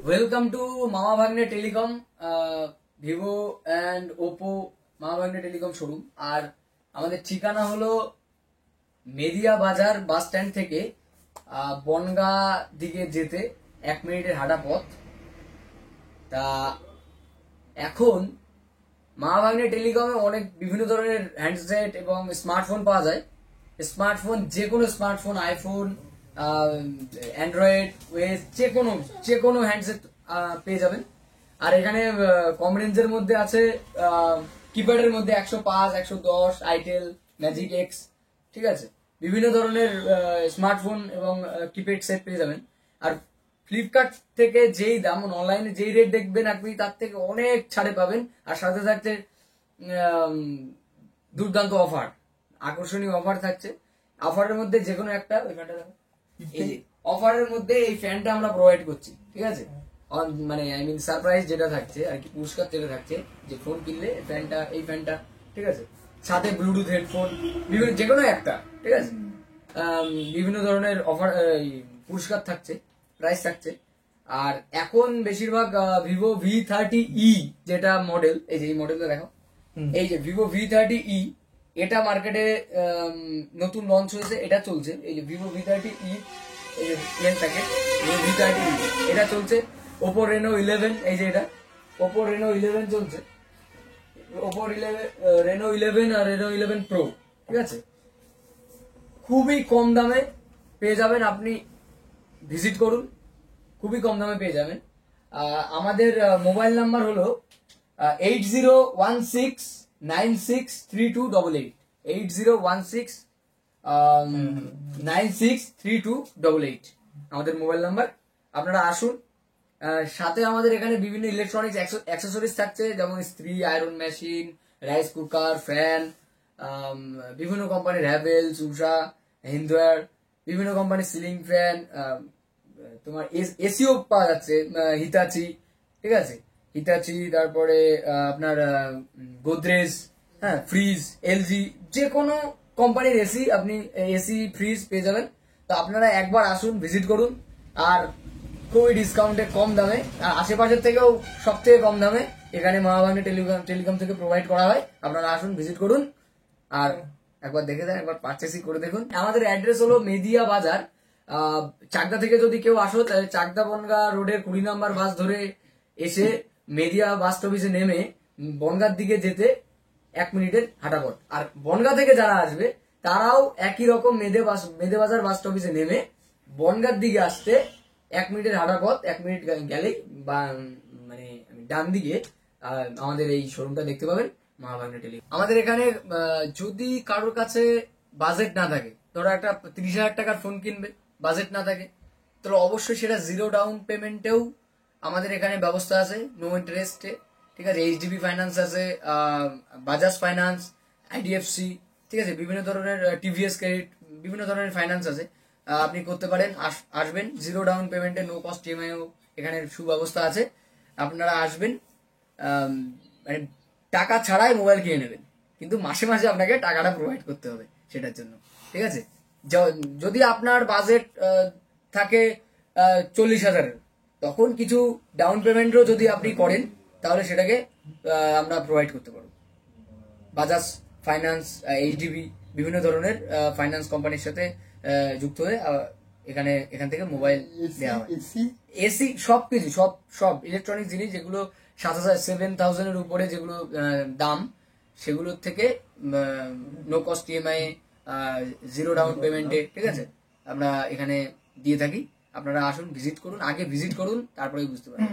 Welcome to মামা ভাগ্নে telecom, Vivo and Oppo মামা ভাগ্নে টেলিকম শোরুম। আর আমাদের ঠিকানা হলো মেদিয়া বাজার বাস স্ট্যান্ড থেকে বনগা দিকে যেতে 1 মিনিটের হাঁটা পথ। তা এখন মামা ভাগ্নে টেলিকমে অনেক বিভিন্ন ধরনের হ্যান্ডসেট এবং স্মার্টফোন পাওয়া যায়। স্মার্টফোন যে কোনো স্মার্টফোন, আইফোন, অ্যান্ড্রয়েড, ওয়েস, যে কোনো হ্যান্ডসেট পেয়ে যাবেন। আর এখানে কম রেঞ্জের মধ্যে আছে কিপ্যাডের মধ্যে 105, 110, আইটেল, ম্যাজিক এক্স, ঠিক আছে। বিভিন্ন ধরনের স্মার্টফোন এবং কিপ্যাড সেট পেয়ে যাবেন। আর ফ্লিপকার্ট থেকে যেই দাম, অনলাইনে যেই রেট দেখবেন আপনি তার থেকে অনেক ছাড়ে পাবেন। আর সাথে থাকছে দুর্দান্ত অফার, আকর্ষণীয় অফার থাকছে। অফারের মধ্যে যে কোনো একটা, ওই ফ্যানটা দেখো, অফারের মধ্যে এই ফ্যানটা আমরা প্রোভাইড করছি, ঠিক আছে। মানে আই মিন সারপ্রাইজ যেটা থাকছে আর কি, পুরস্কার যেটা থাকছে, যে ফোন কিনলে এই ফ্যানটা, ঠিক আছে। সাথে ব্লুটুথ হেডফোন, বিভিন্ন যে কোনো একটা, ঠিক আছে। বিভিন্ন ধরনের অফার, পুরস্কার থাকছে, প্রাইস থাকছে। আর এখন বেশিরভাগ ভিভো V30e যেটা মডেল, এই যে এই মডেলটা দেখো, এই যে ভিভো V30e, এটা মার্কেটে নতুন লঞ্চ হয়েছে, এটা চলছে। এই যে ভিভো V30e প্যাকেট, V30e এটা চলছে। ওপো রেনো 11, এই যে এটা ওপো রেনো 11 চলছে। ওপো রেনো 11 আর রেনো 11 প্রো, ঠিক আছে। খুবই কম দামে পেয়ে যাবেন, আপনি ভিজিট করুন, খুবই কম দামে পেয়ে যাবেন। আমাদের মোবাইল নাম্বার হলো 8016963288, 8016963288 আমাদের মোবাইল নাম্বার। আপনারা আসুন। সাথে আমাদের এখানে বিভিন্ন ইলেকট্রনিক্স অ্যাক্সেসরিজ থাকছে, যেমন ইস্ত্রি, iron machine, rice cooker, fan, বিভিন্ন কোম্পানির হ্যাভেলস, উষা, হিন্দওয়্যার, বিভিন্ন কোম্পানির সিলিং ফ্যান, তোমার এসিও পাওয়া যাচ্ছে, হিতাচি, ঠিক আছে, হিতাচি। তারপরে আপনার গোদরেজ, হ্যাঁ, ফ্রিজ, এলজি, যে কোনো কোম্পানির এসি, আপনি এসি ফ্রিজ পেয়ে যাবেন। তো আপনারা একবার আসুন, ভিজিট করুন। আর খুবই ডিসকাউন্টে, কম দামে, আশেপাশের থেকেও সব থেকে কম দামে এখানে মামা ভাগ্নে টেলিকম থেকে প্রোভাইড করা হয়। আপনারা আসুন, ভিজিট করুন, আর একবার দেখে দেন, একবার পারচেসিং করে দেখুন। আমাদের অ্যাড্রেস হলো মেদিয়া বাজার। চাকদা থেকে যদি কেউ আসো, তাহলে চাকদা বনগা রোডের 20 নম্বর বাস ধরে এসে মেদিয়া বাস স্টপেজে নেমে বনগার দিকে যেতে 1 মিনিটের হাঁটা পথ। আর বনগা থেকে যারা আসবে তারাও একই রকম মেদে বাজার বাস স্টপেজে নেমে বনগার দিকে আসতে 1 মিনিটের হাঁটা পথ। 1 মিনিট গেলেই বা মানে ডান দিকে আমাদের এই শোরুমটা দেখতে পাবেন, মামা ভাগ্নে টেলিকম। আমাদের এখানে যদি কারোর কাছে বাজেট না থাকে, ধরো একটা 30,000 টাকার ফোন কিনবে, বাজেট না থাকে, তাহলে অবশ্যই সেটা 0 ডাউন পেমেন্টেও আমাদের এখানে ব্যবস্থা আছে, নো ইন্টারেস্টে, ঠিক আছে। এইচডিবি ফাইন্যান্স আছে, বাজাজ ফাইন্যান্স, আইডিএফসি, ঠিক আছে, বিভিন্ন ধরনের টিভিএস ক্রেডিট, বিভিন্ন ধরনের ফাইন্যান্স আছে, আপনি করতে পারেন। আসবেন, 0 ডাউন পেমেন্টে নো কস্ট ইএমআইও এখানে সুব্যবস্থা আছে। আপনারা আসবেন, মানে টাকা ছাড়াই মোবাইল কিনে নেবেন, কিন্তু মাসে মাসে আপনাকে টাকাটা প্রোভাইড করতে হবে সেটার জন্য, ঠিক আছে। যদি আপনার বাজেট থাকে 40,000-এর, তখন কিছু ডাউন পেমেন্টও যদি আপনি করেন, তাহলে সেটাকে আমরা প্রোভাইড করতে পারবো। বাজাজ ফাইন্যান্স, এইচডিবি, বিভিন্ন ধরনের ফাইন্যান্স কোম্পানির সাথে যুক্ত হয়ে এখান থেকে মোবাইল দেওয়া হয়। এসি, সবকিছু, সব ইলেকট্রনিক জিনিস যেগুলো 7,000-7,000-এর উপরে যেগুলো দাম, সেগুলোর থেকে নো কস্ট ইএমআই, 0 ডাউন পেমেন্টে, ঠিক আছে, আমরা এখানে দিয়ে থাকি। আপনারা আসুন, ভিজিট করুন, আগে ভিজিট করুন, তারপরেই বুঝতে পারবেন।